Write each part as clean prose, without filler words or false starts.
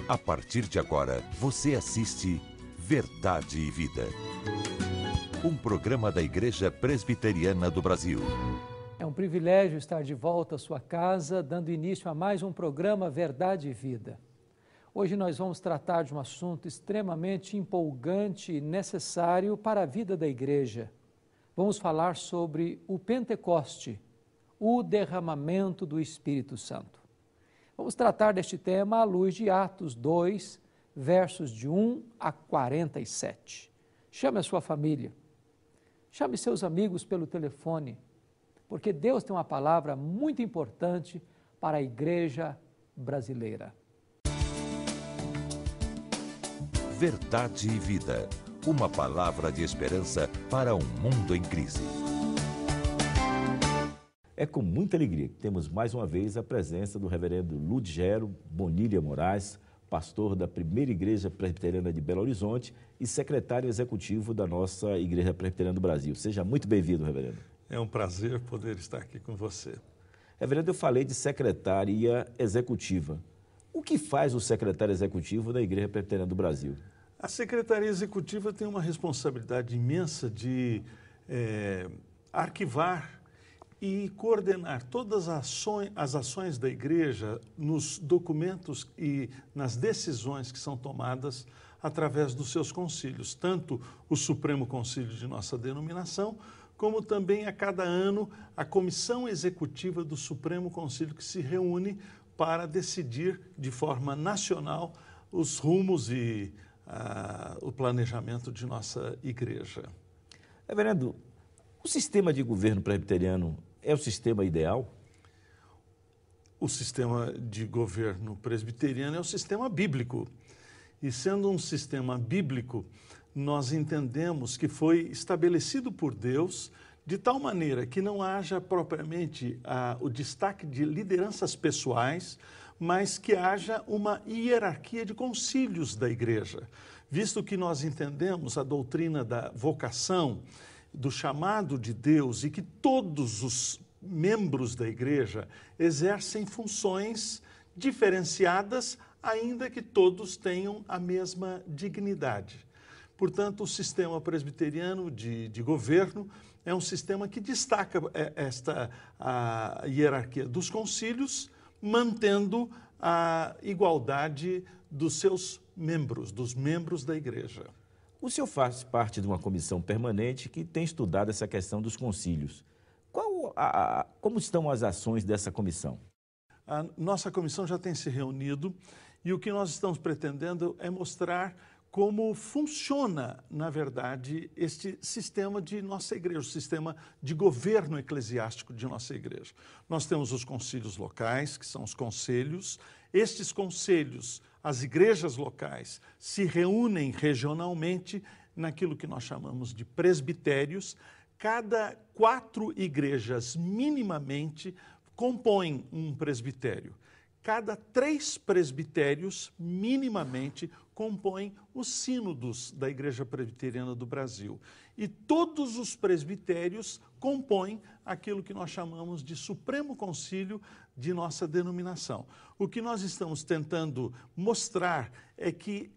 A partir de agora, você assiste Verdade e Vida. Um programa da Igreja Presbiteriana do Brasil. É um privilégio estar de volta à sua casa, dando início a mais um programa Verdade e Vida. Hoje nós vamos tratar de um assunto extremamente empolgante e necessário para a vida da igreja. Vamos falar sobre o Pentecoste, o derramamento do Espírito Santo. Vamos tratar deste tema à luz de Atos 2, versos de 1 a 47. Chame a sua família, chame seus amigos pelo telefone, porque Deus tem uma palavra muito importante para a igreja brasileira. Verdade e Vida. Uma palavra de esperança para um mundo em crise. É com muita alegria que temos mais uma vez a presença do reverendo Ludgero Bonilha Moraes, pastor da Primeira Igreja Presbiteriana de Belo Horizonte e secretário executivo da nossa Igreja Presbiteriana do Brasil. Seja muito bem-vindo, reverendo. É um prazer poder estar aqui com você. Reverendo, eu falei de secretaria executiva. O que faz o secretário executivo da Igreja Presbiteriana do Brasil? A Secretaria Executiva tem uma responsabilidade imensa de arquivar e coordenar todas as ações da Igreja nos documentos e nas decisões que são tomadas através dos seus concílios, tanto o Supremo Concílio de nossa denominação, como também a cada ano a Comissão Executiva do Supremo Concílio, que se reúne para decidir de forma nacional os rumos e o planejamento de nossa igreja. Reverendo, o sistema de governo presbiteriano é o sistema ideal? O sistema de governo presbiteriano é o sistema bíblico. E sendo um sistema bíblico, nós entendemos que foi estabelecido por Deus de tal maneira que não haja propriamente o destaque de lideranças pessoais, mas que haja uma hierarquia de concílios da igreja. Visto que nós entendemos a doutrina da vocação, do chamado de Deus e que todos os membros da igreja exercem funções diferenciadas, ainda que todos tenham a mesma dignidade. Portanto, o sistema presbiteriano de governo é um sistema que destaca a hierarquia dos concílios, mantendo a igualdade dos seus membros, dos membros da igreja. O senhor faz parte de uma comissão permanente que tem estudado essa questão dos concílios. Como estão as ações dessa comissão? A nossa comissão já tem se reunido e o que nós estamos pretendendo é mostrar como funciona, na verdade, este sistema de nossa igreja, o sistema de governo eclesiástico de nossa igreja. Nós temos os concílios locais, que são os conselhos. Estes conselhos, as igrejas locais, se reúnem regionalmente naquilo que nós chamamos de presbitérios. Cada 4 igrejas, minimamente, compõem um presbitério. Cada 3 presbitérios, minimamente, compõem os sínodos da Igreja Presbiteriana do Brasil. E todos os presbitérios compõem aquilo que nós chamamos de Supremo Concílio de nossa denominação. O que nós estamos tentando mostrar é que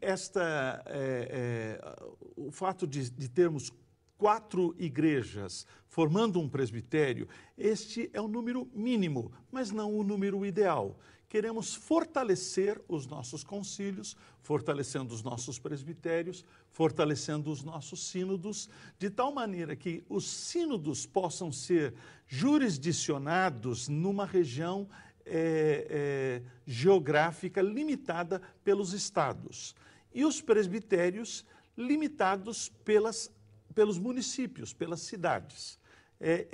o fato de termos 4 igrejas formando um presbitério, este é o número mínimo, mas não o número ideal. Queremos fortalecer os nossos concílios, fortalecendo os nossos presbitérios, fortalecendo os nossos sínodos, de tal maneira que os sínodos possam ser jurisdicionados numa região geográfica limitada pelos estados e os presbitérios limitados pelos municípios, pelas cidades. É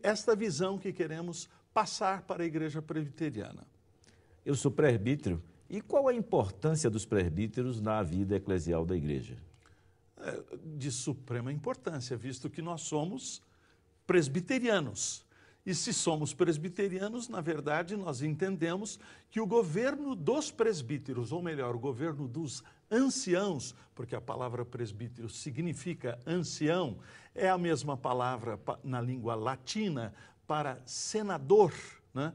esta visão que queremos passar para a Igreja Presbiteriana. Eu sou presbítero. E qual a importância dos presbíteros na vida eclesial da igreja? De suprema importância, visto que nós somos presbiterianos. E se somos presbiterianos, na verdade, nós entendemos que o governo dos presbíteros, ou melhor, o governo dos anciãos, porque a palavra presbítero significa ancião, é a mesma palavra na língua latina para senador, né?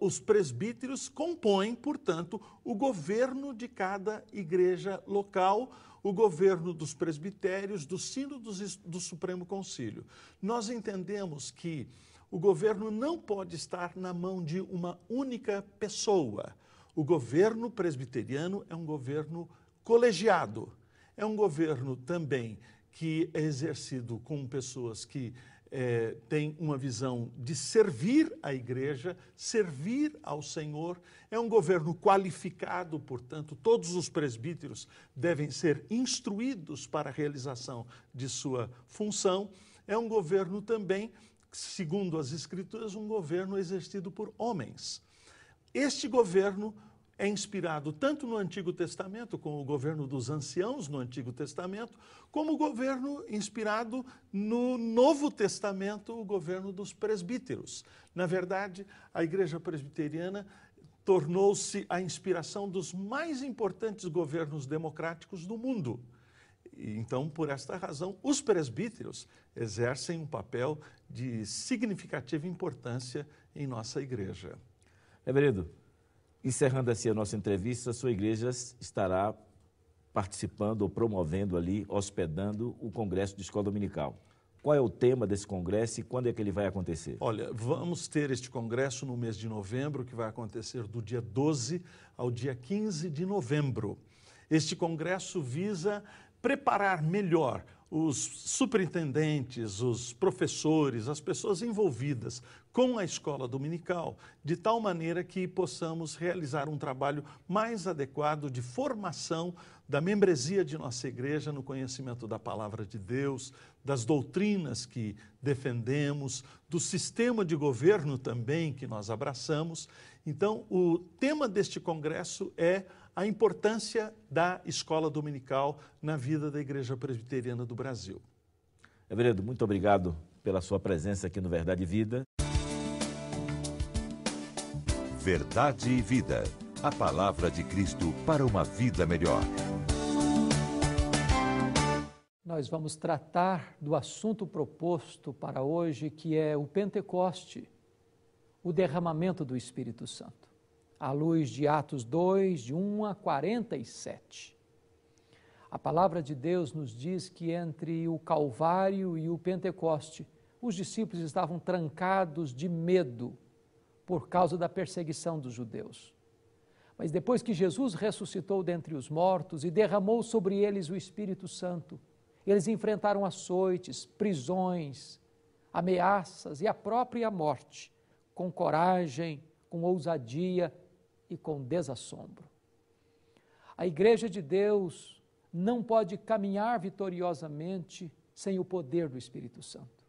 os presbíteros compõem, portanto, o governo de cada igreja local, o governo dos presbitérios, dos sínodos do Supremo Concílio. Nós entendemos que o governo não pode estar na mão de uma única pessoa. O governo presbiteriano é um governo colegiado, é um governo também que é exercido com pessoas que têm uma visão de servir a igreja, servir ao Senhor. É um governo qualificado, portanto, todos os presbíteros devem ser instruídos para a realização de sua função. É um governo também, segundo as Escrituras, um governo exercido por homens. Este governo é inspirado tanto no Antigo Testamento, com o governo dos anciãos no Antigo Testamento, como o governo inspirado no Novo Testamento, o governo dos presbíteros. Na verdade, a Igreja Presbiteriana tornou-se a inspiração dos mais importantes governos democráticos do mundo. E, então, por esta razão, os presbíteros exercem um papel de significativa importância em nossa igreja. Reverendo, encerrando assim a nossa entrevista, a sua igreja estará participando ou promovendo ali, hospedando o Congresso de Escola Dominical. Qual é o tema desse congresso e quando é que ele vai acontecer? Olha, vamos ter este congresso no mês de novembro, que vai acontecer do dia 12 ao dia 15 de novembro. Este congresso visa preparar melhor os superintendentes, os professores, as pessoas envolvidas com a escola dominical, de tal maneira que possamos realizar um trabalho mais adequado de formação da membresia de nossa igreja no conhecimento da palavra de Deus, das doutrinas que defendemos, do sistema de governo também que nós abraçamos. Então, o tema deste congresso é a importância da escola dominical na vida da Igreja Presbiteriana do Brasil. Reverendo, muito obrigado pela sua presença aqui no Verdade e Vida. Verdade e Vida. A palavra de Cristo para uma vida melhor. Nós vamos tratar do assunto proposto para hoje, que é o Pentecoste, o derramamento do Espírito Santo, à luz de Atos 2, de 1 a 47. A palavra de Deus nos diz que entre o Calvário e o Pentecoste, os discípulos estavam trancados de medo por causa da perseguição dos judeus. Mas depois que Jesus ressuscitou dentre os mortos e derramou sobre eles o Espírito Santo, eles enfrentaram açoites, prisões, ameaças e a própria morte, com coragem, com ousadia e com desassombro. A Igreja de Deus não pode caminhar vitoriosamente sem o poder do Espírito Santo.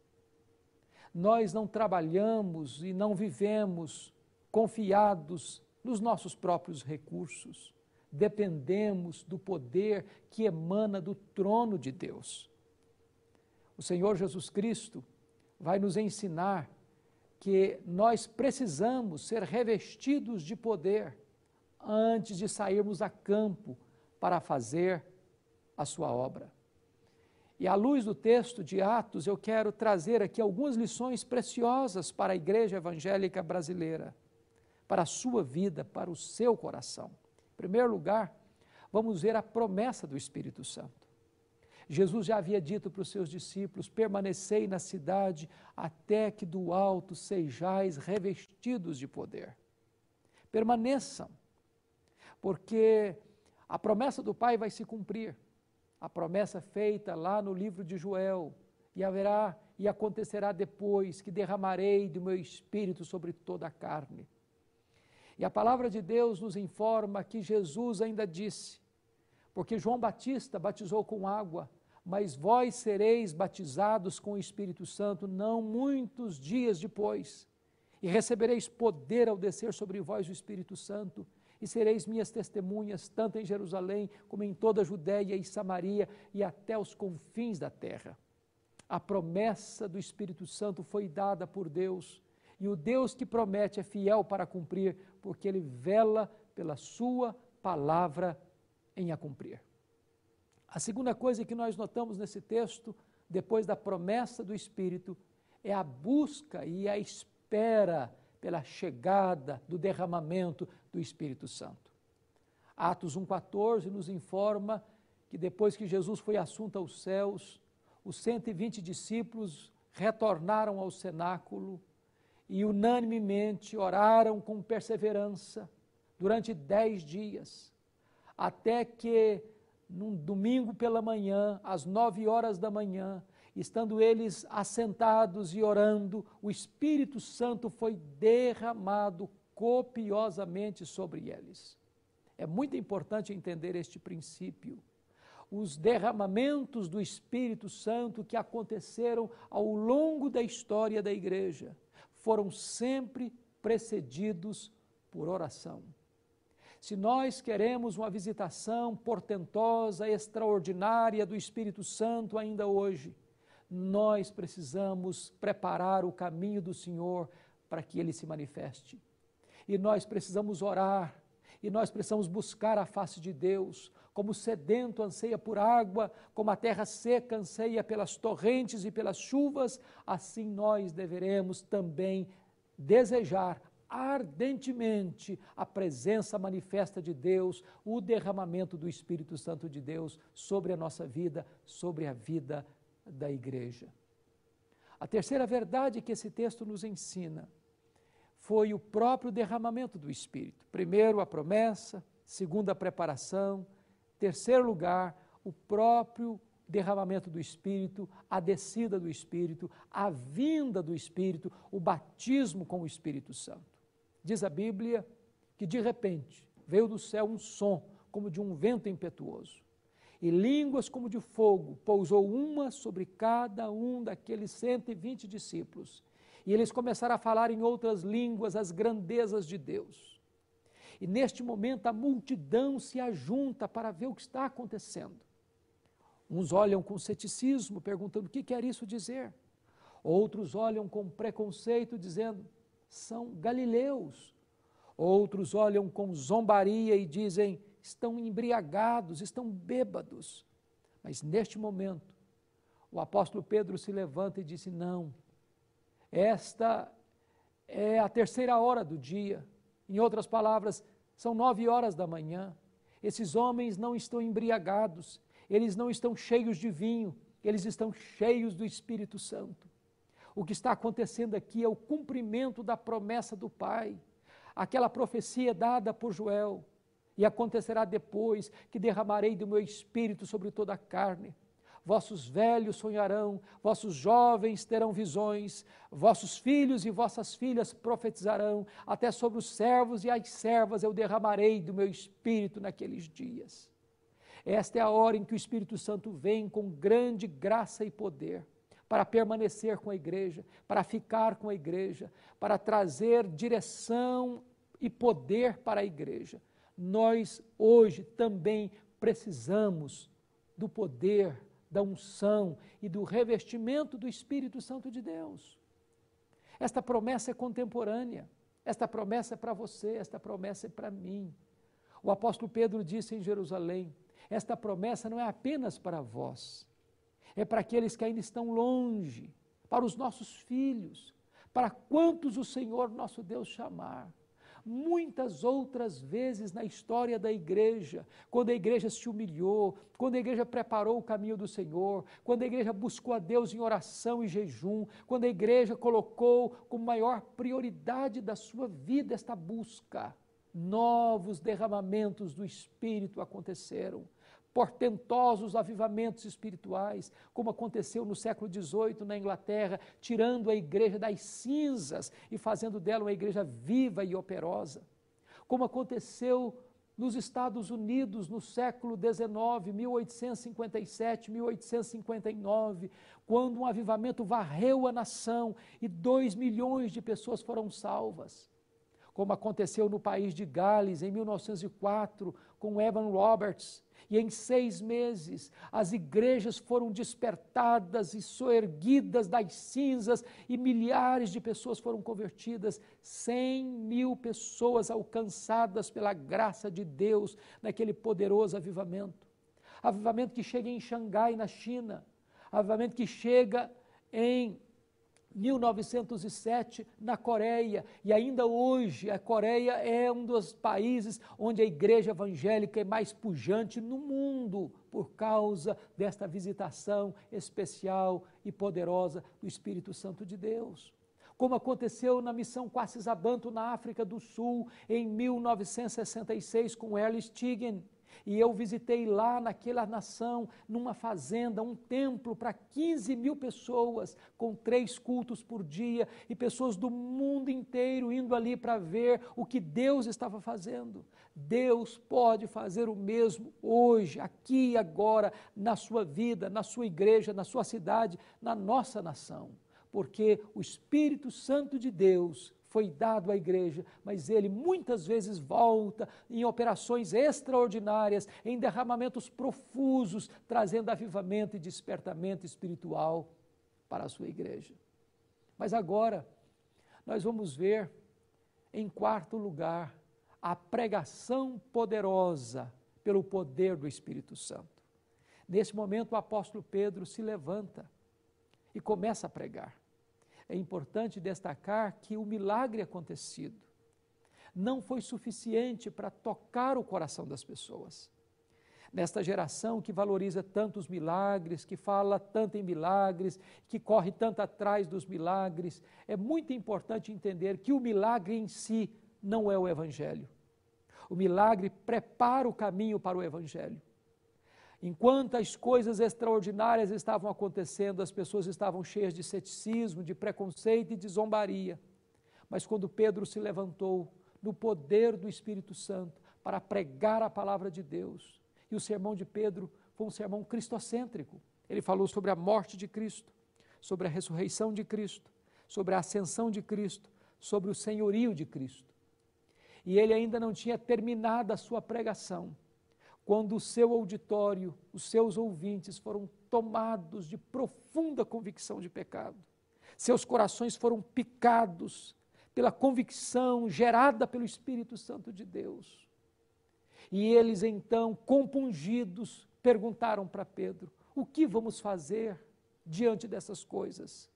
Nós não trabalhamos e não vivemos confiados nos nossos próprios recursos. Dependemos do poder que emana do trono de Deus. O Senhor Jesus Cristo vai nos ensinar que nós precisamos ser revestidos de poder antes de sairmos a campo para fazer a sua obra. E à luz do texto de Atos, eu quero trazer aqui algumas lições preciosas para a igreja evangélica brasileira, para a sua vida, para o seu coração. Em primeiro lugar, vamos ver a promessa do Espírito Santo. Jesus já havia dito para os seus discípulos: permanecei na cidade até que do alto sejais revestidos de poder. Permaneçam, porque a promessa do Pai vai se cumprir. A promessa feita lá no livro de Joel, e haverá e acontecerá depois que derramarei do meu Espírito sobre toda a carne. E a palavra de Deus nos informa que Jesus ainda disse, porque João Batista batizou com água, mas vós sereis batizados com o Espírito Santo não muitos dias depois, e recebereis poder ao descer sobre vós o Espírito Santo, e sereis minhas testemunhas, tanto em Jerusalém, como em toda a Judéia e Samaria, e até os confins da terra. A promessa do Espírito Santo foi dada por Deus, e o Deus que promete é fiel para cumprir, porque Ele vela pela sua palavra em a cumprir. A segunda coisa que nós notamos nesse texto, depois da promessa do Espírito, é a busca e a espera pela chegada do derramamento do Espírito Santo. Atos 1,14 nos informa que depois que Jesus foi assunto aos céus, os 120 discípulos retornaram ao cenáculo e unanimemente oraram com perseverança durante 10 dias, até que num domingo pela manhã, às 9 horas da manhã, estando eles assentados e orando, o Espírito Santo foi derramado copiosamente sobre eles. É muito importante entender este princípio. Os derramamentos do Espírito Santo que aconteceram ao longo da história da igreja foram sempre precedidos por oração. Se nós queremos uma visitação portentosa, extraordinária do Espírito Santo ainda hoje, nós precisamos preparar o caminho do Senhor para que Ele se manifeste. E nós precisamos orar, e nós precisamos buscar a face de Deus, como o sedento anseia por água, como a terra seca anseia pelas torrentes e pelas chuvas, assim nós deveremos também desejar ardentemente a presença manifesta de Deus, o derramamento do Espírito Santo de Deus sobre a nossa vida, sobre a vida da igreja. A terceira verdade que esse texto nos ensina foi o próprio derramamento do Espírito. Primeiro, a promessa. Segundo, a preparação. Terceiro lugar, o próprio derramamento do Espírito, a descida do Espírito, a vinda do Espírito, o batismo com o Espírito Santo. Diz a Bíblia que de repente veio do céu um som como de um vento impetuoso e línguas como de fogo pousou uma sobre cada um daqueles 120 discípulos e eles começaram a falar em outras línguas as grandezas de Deus. E neste momento a multidão se ajunta para ver o que está acontecendo. Uns olham com ceticismo, perguntando o que quer isso dizer. Outros olham com preconceito, dizendo, são galileus. Outros olham com zombaria e dizem, estão embriagados, estão bêbados. Mas neste momento, o apóstolo Pedro se levanta e disse, não, esta é a terceira hora do dia. Em outras palavras, são 9 horas da manhã. Esses homens não estão embriagados, eles não estão cheios de vinho, eles estão cheios do Espírito Santo. O que está acontecendo aqui é o cumprimento da promessa do Pai, aquela profecia dada por Joel, e acontecerá depois que derramarei do meu Espírito sobre toda a carne. Vossos velhos sonharão, vossos jovens terão visões, vossos filhos e vossas filhas profetizarão, até sobre os servos e as servas eu derramarei do meu Espírito naqueles dias. Esta é a hora em que o Espírito Santo vem com grande graça e poder, para permanecer com a igreja, para ficar com a igreja, para trazer direção e poder para a igreja. Nós hoje também precisamos do poder, da unção e do revestimento do Espírito Santo de Deus. Esta promessa é contemporânea, esta promessa é para você, esta promessa é para mim. O apóstolo Pedro disse em Jerusalém, esta promessa não é apenas para vós, é para aqueles que ainda estão longe, para os nossos filhos, para quantos o Senhor nosso Deus chamar. Muitas outras vezes na história da igreja, quando a igreja se humilhou, quando a igreja preparou o caminho do Senhor, quando a igreja buscou a Deus em oração e jejum, quando a igreja colocou como maior prioridade da sua vida esta busca, novos derramamentos do Espírito aconteceram. Portentosos avivamentos espirituais, como aconteceu no século XVIII na Inglaterra, tirando a igreja das cinzas e fazendo dela uma igreja viva e operosa. Como aconteceu nos Estados Unidos no século XIX, 1857, 1859, quando um avivamento varreu a nação e 2 milhões de pessoas foram salvas. Como aconteceu no país de Gales, em 1904, com Evan Roberts, e em 6 meses as igrejas foram despertadas e soerguidas das cinzas e milhares de pessoas foram convertidas, 100 mil pessoas alcançadas pela graça de Deus naquele poderoso avivamento. Avivamento que chega em Xangai, na China, avivamento que chega em 1907 na Coreia, e ainda hoje a Coreia é um dos países onde a igreja evangélica é mais pujante no mundo, por causa desta visitação especial e poderosa do Espírito Santo de Deus. Como aconteceu na missão Quassisabanto na África do Sul em 1966 com Earl Stigen. E eu visitei lá naquela nação, numa fazenda, um templo para 15 mil pessoas, com 3 cultos por dia, e pessoas do mundo inteiro indo ali para ver o que Deus estava fazendo. Deus pode fazer o mesmo hoje, aqui e agora, na sua vida, na sua igreja, na sua cidade, na nossa nação. Porque o Espírito Santo de Deus foi dado à igreja, mas ele muitas vezes volta em operações extraordinárias, em derramamentos profusos, trazendo avivamento e despertamento espiritual para a sua igreja. Mas agora, nós vamos ver, em quarto lugar, a pregação poderosa pelo poder do Espírito Santo. Nesse momento, o apóstolo Pedro se levanta e começa a pregar. É importante destacar que o milagre acontecido não foi suficiente para tocar o coração das pessoas. Nesta geração que valoriza tantos milagres, que fala tanto em milagres, que corre tanto atrás dos milagres, é muito importante entender que o milagre em si não é o Evangelho. O milagre prepara o caminho para o Evangelho. Enquanto as coisas extraordinárias estavam acontecendo, as pessoas estavam cheias de ceticismo, de preconceito e de zombaria. Mas quando Pedro se levantou no poder do Espírito Santo para pregar a palavra de Deus, e o sermão de Pedro foi um sermão cristocêntrico. Ele falou sobre a morte de Cristo, sobre a ressurreição de Cristo, sobre a ascensão de Cristo, sobre o senhorio de Cristo. E ele ainda não tinha terminado a sua pregação, quando o seu auditório, os seus ouvintes foram tomados de profunda convicção de pecado. Seus corações foram picados pela convicção gerada pelo Espírito Santo de Deus. E eles então, compungidos, perguntaram para Pedro: o que vamos fazer diante dessas coisas?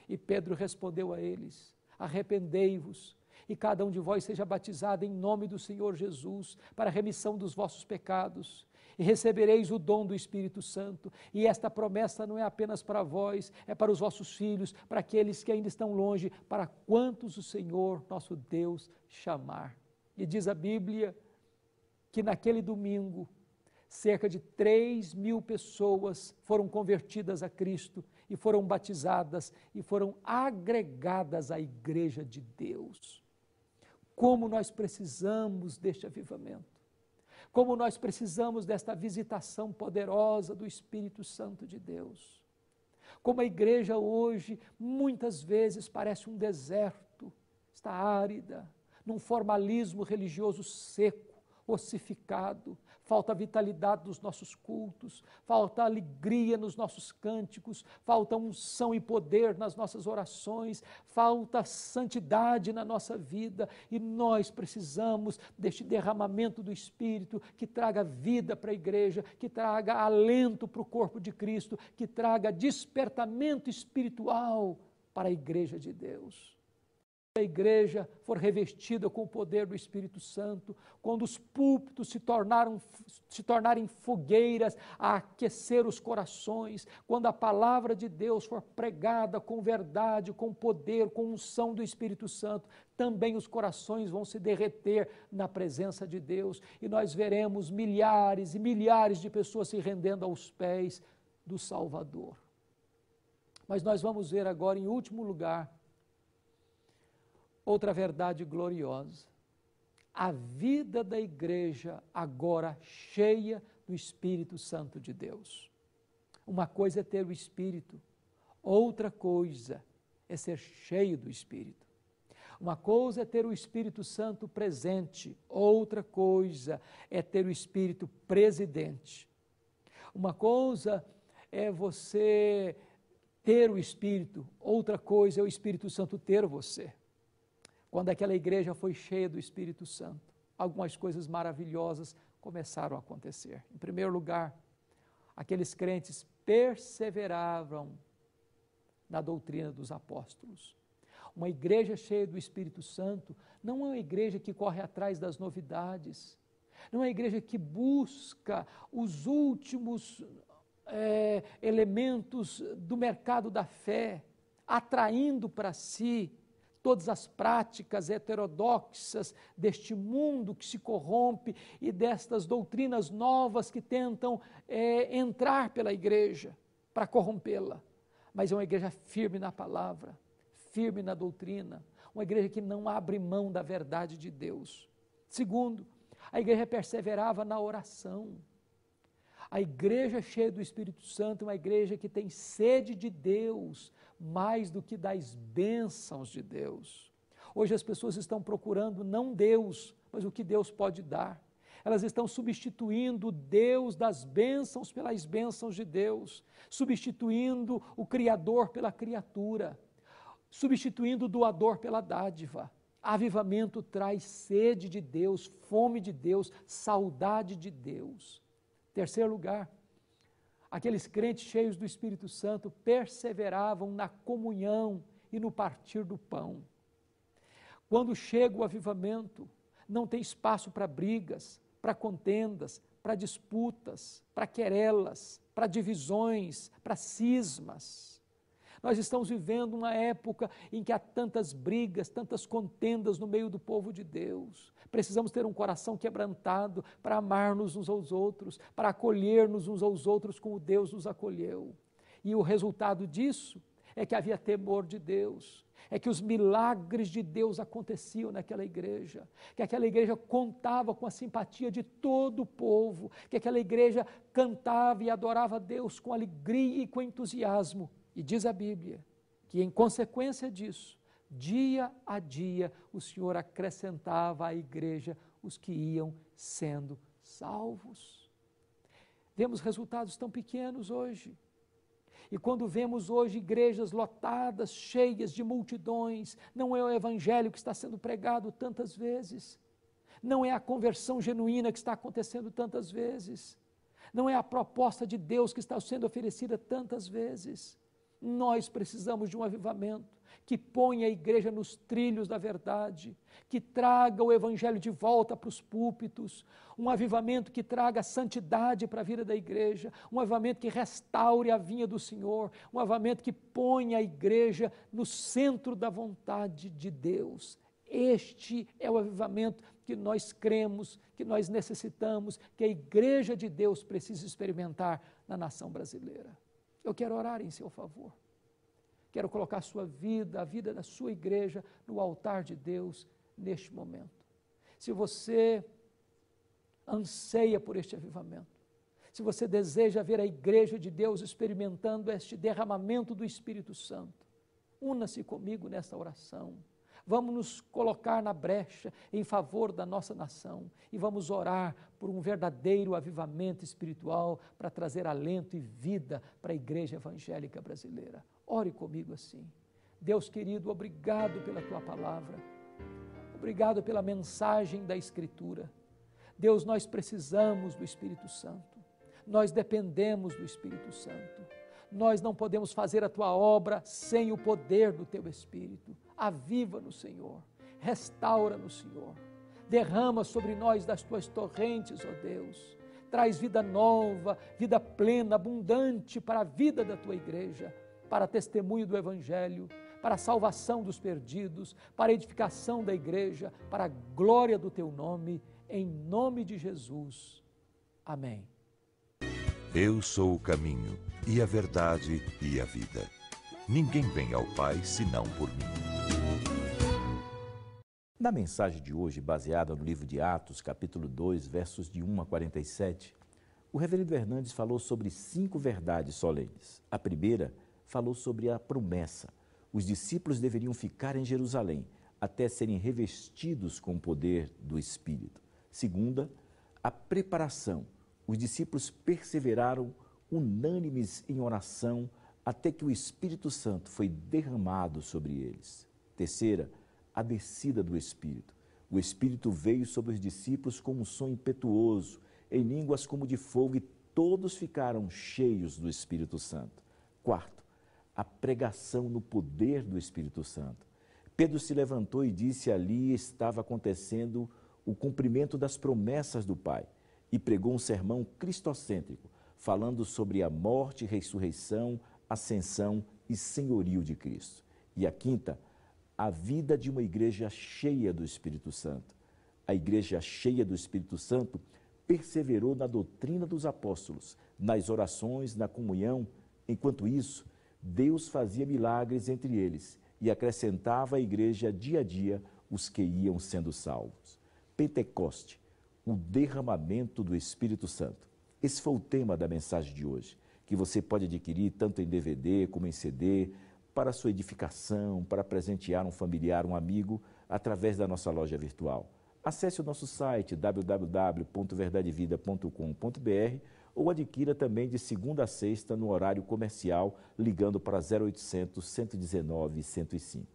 E Pedro respondeu a eles: arrependei-vos, e cada um de vós seja batizado em nome do Senhor Jesus, para a remissão dos vossos pecados, e recebereis o dom do Espírito Santo. E esta promessa não é apenas para vós, é para os vossos filhos, para aqueles que ainda estão longe, para quantos o Senhor, nosso Deus, chamar. E diz a Bíblia que naquele domingo, cerca de 3.000 pessoas foram convertidas a Cristo e foram batizadas e foram agregadas à igreja de Deus. Como nós precisamos deste avivamento, como nós precisamos desta visitação poderosa do Espírito Santo de Deus. Como a igreja hoje muitas vezes parece um deserto, está árida, num formalismo religioso seco, ossificado, falta vitalidade nos nossos cultos, falta alegria nos nossos cânticos, falta unção e poder nas nossas orações, falta santidade na nossa vida, e nós precisamos deste derramamento do Espírito que traga vida para a igreja, que traga alento para o corpo de Cristo, que traga despertamento espiritual para a igreja de Deus. A igreja for revestida com o poder do Espírito Santo, quando os púlpitos se tornarem fogueiras a aquecer os corações, quando a palavra de Deus for pregada com verdade, com poder, com unção do Espírito Santo, também os corações vão se derreter na presença de Deus, e nós veremos milhares e milhares de pessoas se rendendo aos pés do Salvador. Mas nós vamos ver agora, em último lugar, outra verdade gloriosa: a vida da igreja agora cheia do Espírito Santo de Deus. Uma coisa é ter o Espírito, outra coisa é ser cheio do Espírito. Uma coisa é ter o Espírito Santo presente, outra coisa é ter o Espírito presidente. Uma coisa é você ter o Espírito, outra coisa é o Espírito Santo ter você. Quando aquela igreja foi cheia do Espírito Santo, algumas coisas maravilhosas começaram a acontecer. Em primeiro lugar, aqueles crentes perseveravam na doutrina dos apóstolos. Uma igreja cheia do Espírito Santo não é uma igreja que corre atrás das novidades, não é uma igreja que busca os últimos elementos do mercado da fé, atraindo para si todas as práticas heterodoxas deste mundo que se corrompe e destas doutrinas novas que tentam entrar pela igreja para corrompê-la. Mas é uma igreja firme na palavra, firme na doutrina, uma igreja que não abre mão da verdade de Deus. Segundo, a igreja perseverava na oração. A igreja cheia do Espírito Santo é uma igreja que tem sede de Deus, mais do que das bênçãos de Deus. Hoje as pessoas estão procurando não Deus, mas o que Deus pode dar. Elas estão substituindo o Deus das bênçãos pelas bênçãos de Deus, substituindo o Criador pela criatura, substituindo o doador pela dádiva. Avivamento traz sede de Deus, fome de Deus, saudade de Deus. Terceiro lugar, aqueles crentes cheios do Espírito Santo perseveravam na comunhão e no partir do pão. Quando chega o avivamento, não tem espaço para brigas, para contendas, para disputas, para querelas, para divisões, para cismas. Nós estamos vivendo uma época em que há tantas brigas, tantas contendas no meio do povo de Deus. Precisamos ter um coração quebrantado para amar-nos uns aos outros, para acolher-nos uns aos outros como Deus nos acolheu. E o resultado disso é que havia temor de Deus, é que os milagres de Deus aconteciam naquela igreja, que aquela igreja contava com a simpatia de todo o povo, que aquela igreja cantava e adorava a Deus com alegria e com entusiasmo. E diz a Bíblia que, em consequência disso, dia a dia, o Senhor acrescentava à igreja os que iam sendo salvos. Vemos resultados tão pequenos hoje. E quando vemos hoje igrejas lotadas, cheias de multidões, não é o evangelho que está sendo pregado tantas vezes, não é a conversão genuína que está acontecendo tantas vezes, não é a proposta de Deus que está sendo oferecida tantas vezes. Nós precisamos de um avivamento que ponha a igreja nos trilhos da verdade, que traga o evangelho de volta para os púlpitos, um avivamento que traga santidade para a vida da igreja, um avivamento que restaure a vinha do Senhor, um avivamento que ponha a igreja no centro da vontade de Deus. Este é o avivamento que nós cremos, que nós necessitamos, que a igreja de Deus precisa experimentar na nação brasileira. Eu quero orar em seu favor. Quero colocar a sua vida, a vida da sua igreja, no altar de Deus neste momento. Se você anseia por este avivamento, se você deseja ver a igreja de Deus experimentando este derramamento do Espírito Santo, una-se comigo nesta oração. Vamos nos colocar na brecha em favor da nossa nação e vamos orar por um verdadeiro avivamento espiritual para trazer alento e vida para a igreja evangélica brasileira. Ore comigo assim. Deus querido, obrigado pela tua palavra, obrigado pela mensagem da Escritura. Deus, nós precisamos do Espírito Santo, nós dependemos do Espírito Santo. Nós não podemos fazer a tua obra sem o poder do teu Espírito. Aviva-nos, Senhor, restaura-nos, Senhor, derrama sobre nós das tuas torrentes, ó Deus, traz vida nova, vida plena, abundante para a vida da tua igreja, para testemunho do Evangelho, para a salvação dos perdidos, para a edificação da igreja, para a glória do teu nome, em nome de Jesus. Amém. Eu sou o caminho, e a verdade, e a vida. Ninguém vem ao Pai, senão por mim. Na mensagem de hoje, baseada no livro de Atos, capítulo 2, versos de 1 a 47, o reverendo Hernandes falou sobre 5 verdades solenes. A primeira falou sobre a promessa. Os discípulos deveriam ficar em Jerusalém, até serem revestidos com o poder do Espírito. Segunda, a preparação. Os discípulos perseveraram unânimes em oração até que o Espírito Santo foi derramado sobre eles. Terceira, a descida do Espírito. O Espírito veio sobre os discípulos com um som impetuoso, em línguas como de fogo, e todos ficaram cheios do Espírito Santo. Quarto, a pregação no poder do Espírito Santo. Pedro se levantou e disse: ali estava acontecendo o cumprimento das promessas do Pai, e pregou um sermão cristocêntrico, falando sobre a morte, ressurreição, ascensão e senhorio de Cristo. E a quinta, a vida de uma igreja cheia do Espírito Santo. A igreja cheia do Espírito Santo perseverou na doutrina dos apóstolos, nas orações, na comunhão. Enquanto isso, Deus fazia milagres entre eles e acrescentava à igreja dia a dia os que iam sendo salvos. Pentecoste, o derramamento do Espírito Santo. Esse foi o tema da mensagem de hoje, que você pode adquirir tanto em DVD como em CD, para sua edificação, para presentear um familiar, um amigo, através da nossa loja virtual. Acesse o nosso site www.verdadevida.com.br ou adquira também de segunda a sexta no horário comercial, ligando para 0800 119 105.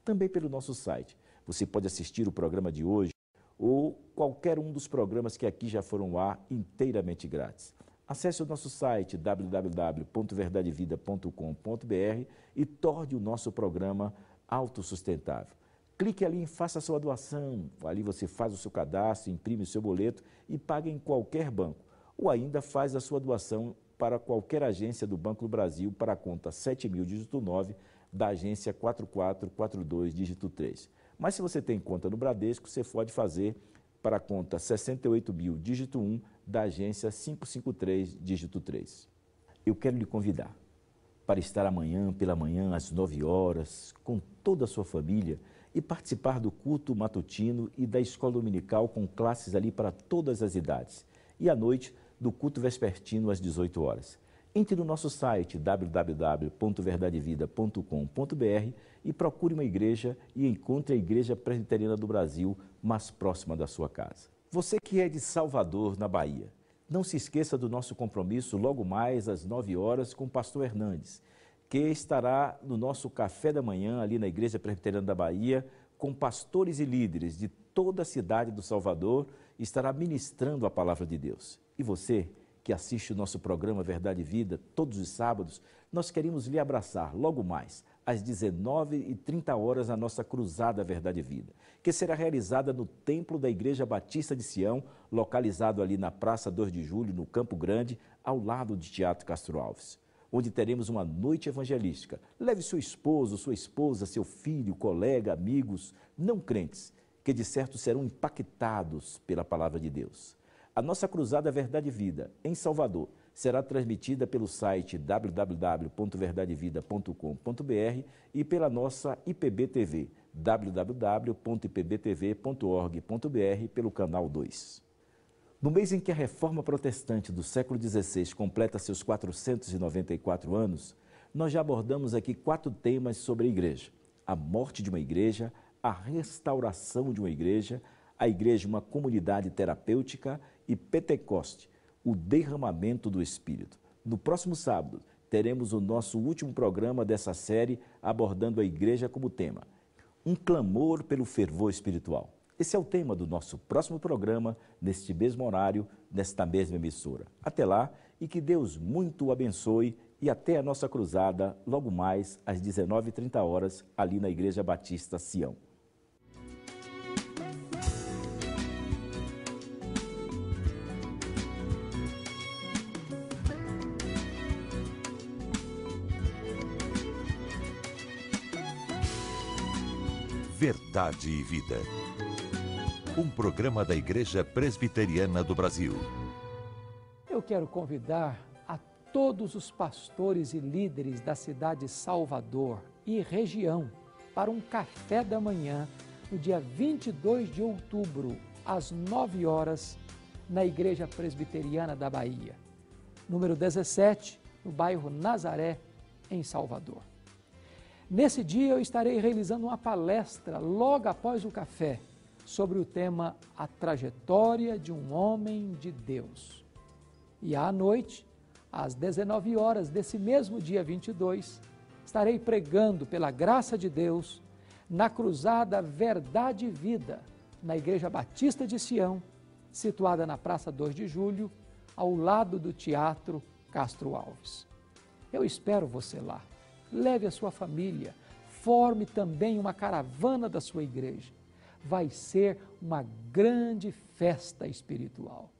Também pelo nosso site. Você pode assistir o programa de hoje ou qualquer um dos programas que aqui já foram ao ar inteiramente grátis. Acesse o nosso site www.verdadevida.com.br e torne o nosso programa autossustentável. Clique ali em Faça a sua doação. Ali você faz o seu cadastro, imprime o seu boleto e paga em qualquer banco. Ou ainda faz a sua doação para qualquer agência do Banco do Brasil para a conta 7.000, dígito 9, da agência 4442, dígito 3. Mas se você tem conta no Bradesco, você pode fazer para a conta 68.000, dígito 1, da agência 553, dígito 3. Eu quero lhe convidar para estar amanhã, pela manhã, às 9 horas, com toda a sua família e participar do culto matutino e da escola dominical com classes ali para todas as idades. E à noite, do culto vespertino às 18 horas. Entre no nosso site www.verdadevida.com.br e procure uma igreja e encontre a Igreja Presbiteriana do Brasil mais próxima da sua casa. Você que é de Salvador, na Bahia, não se esqueça do nosso compromisso logo mais às 9 horas com o pastor Hernandes, que estará no nosso café da manhã ali na Igreja Presbiteriana da Bahia, com pastores e líderes de toda a cidade do Salvador, estará ministrando a palavra de Deus. E você que assiste o nosso programa Verdade e Vida todos os sábados, nós queremos lhe abraçar logo mais, às 19h30 na nossa Cruzada Verdade e Vida, que será realizada no Templo da Igreja Batista de Sião, localizado ali na Praça 2 de Julho, no Campo Grande, ao lado do Teatro Castro Alves, onde teremos uma noite evangelística. Leve seu esposo, sua esposa, seu filho, colega, amigos, não crentes, que de certo serão impactados pela palavra de Deus. A nossa Cruzada Verdade e Vida, em Salvador, será transmitida pelo site www.verdadevida.com.br e pela nossa IPB-TV, www.ipbtv.org.br, pelo canal 2. No mês em que a Reforma Protestante do século XVI completa seus 494 anos, nós já abordamos aqui 4 temas sobre a igreja: a morte de uma igreja, a restauração de uma igreja, a igreja uma comunidade terapêutica e Pentecoste, o derramamento do Espírito. No próximo sábado, teremos o nosso último programa dessa série abordando a igreja como tema: um clamor pelo fervor espiritual. Esse é o tema do nosso próximo programa, neste mesmo horário, nesta mesma emissora. Até lá, e que Deus muito o abençoe, e até a nossa cruzada, logo mais às 19h30, ali na Igreja Batista Sião. Verdade e Vida. Um programa da Igreja Presbiteriana do Brasil. Eu quero convidar a todos os pastores e líderes da cidade de Salvador e região para um café da manhã no dia 22 de outubro, às 9 horas, na Igreja Presbiteriana da Bahia, número 17, no bairro Nazaré, em Salvador. Nesse dia eu estarei realizando uma palestra logo após o café sobre o tema A Trajetória de um Homem de Deus. E à noite, às 19 horas desse mesmo dia 22, estarei pregando pela graça de Deus na Cruzada Verdade e Vida, na Igreja Batista de Sião, situada na Praça 2 de Julho, ao lado do Teatro Castro Alves. Eu espero você lá. leve a sua família, forme também uma caravana da sua igreja. Vai ser uma grande festa espiritual.